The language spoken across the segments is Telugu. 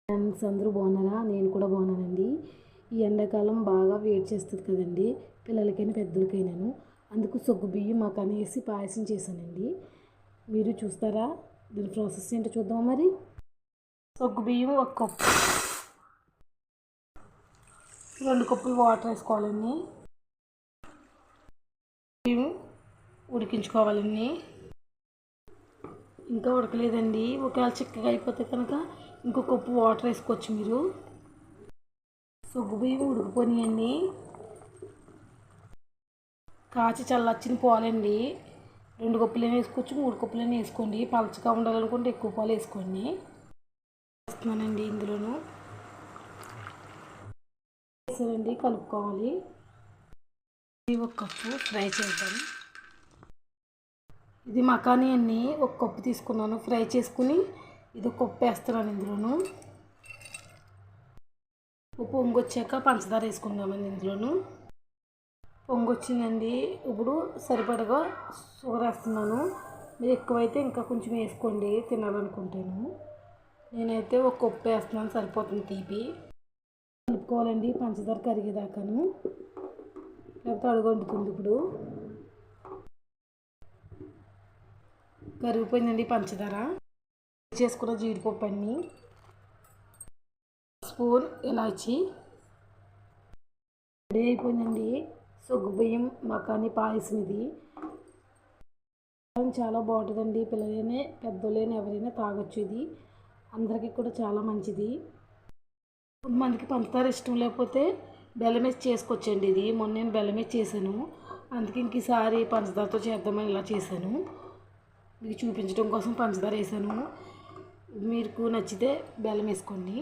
ఫ్రెండ్స్ అందరూ బాగున్నారా? నేను కూడా బాగున్నానండి. ఈ ఎండాకాలం బాగా వేడి చేస్తుంది కదండి, పిల్లలకైనా పెద్దలకైనాను. అందుకు సగ్గుబియ్యం మాకు వేసి పాయసం చేశానండి. మీరు చూస్తారా? దీని ప్రాసెస్ ఏంటో చూద్దాం. మరి సగ్గుబియ్యం 1 కప్పు, 2 కప్పులు వాటర్ వేసుకోవాలండి. బియ్యం ఉడికించుకోవాలండి. ఇంకా ఉడకలేదండి. ఒకవేళ చిక్కగా అయిపోతే కనుక ఇంకో కప్పు వాటర్ వేసుకోవచ్చు మీరు. సగ్గుబియ్యం ఉడికిపోనియండి. కాచి చల్లొచ్చిన పాలండి. 2 కప్పులైనా వేసుకోవచ్చు, 3 కప్పులైనా వేసుకోండి. పలచగా ఉండాలనుకుంటే ఎక్కువ పాలు వేసుకోండి. వేస్తున్నానండి ఇందులోను. వేసానండి, కలుపుకోవాలి. 1 కప్పు ఫ్రై చేద్దాం. ఇది మకానీ అన్ని 1 కప్పు తీసుకున్నాను, ఫ్రై చేసుకుని ఇది 1 కప్పు వేస్తున్నాను ఇందులోను. పొంగు వచ్చాక పంచదార వేసుకుందామండి ఇందులోను. పొంగు వచ్చిందండి. ఇప్పుడు సరిపడగా షుగర్ వేస్తున్నాను. మీరు ఎక్కువైతే ఇంకా కొంచెం వేసుకోండి తినాలనుకుంటాను. నేనైతే 1 కప్పు వేస్తున్నాను, సరిపోతుంది తీపి. కలుపుకోవాలండి పంచదార కరిగేదాకాను, లేకపోతే అడుగంటుతుంది. ఇప్పుడు కరిగిపోయిందండి పంచదార. చేసుకున్న జీడిపప్పు అన్ని, స్పూన్ ఇలాచి. రెడీ అయిపోయిందండి సగ్గుబియ్యం మకానీ పాయసం. ఇది చాలా బాగుంటుందండి. పిల్లలైనా పెద్దోళ్ళైనా ఎవరైనా తాగొచ్చు. ఇది అందరికీ కూడా చాలా మంచిది. కొంతమందికి పంచదార ఇష్టం లేకపోతే బెల్లం వేసి చేసుకోవచ్చండి. ఇది మొన్న నేను బెల్లం వేసి చేశాను, అందుకే ఇంక ఈసారి పంచదారతో చేద్దామని ఇలా చేశాను. మీకు చూపించడం కోసం పంచదార వేసాను. మీకు నచ్చితే బెల్లం వేసుకోండి.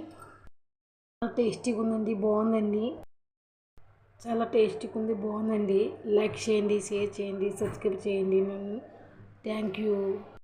చాలా టేస్టీగా ఉందండి, బాగుందండి. చాలా టేస్టీగా ఉంది, బాగుందండి. లైక్ చేయండి, షేర్ చేయండి, సబ్స్క్రైబ్ చేయండి. Thank you.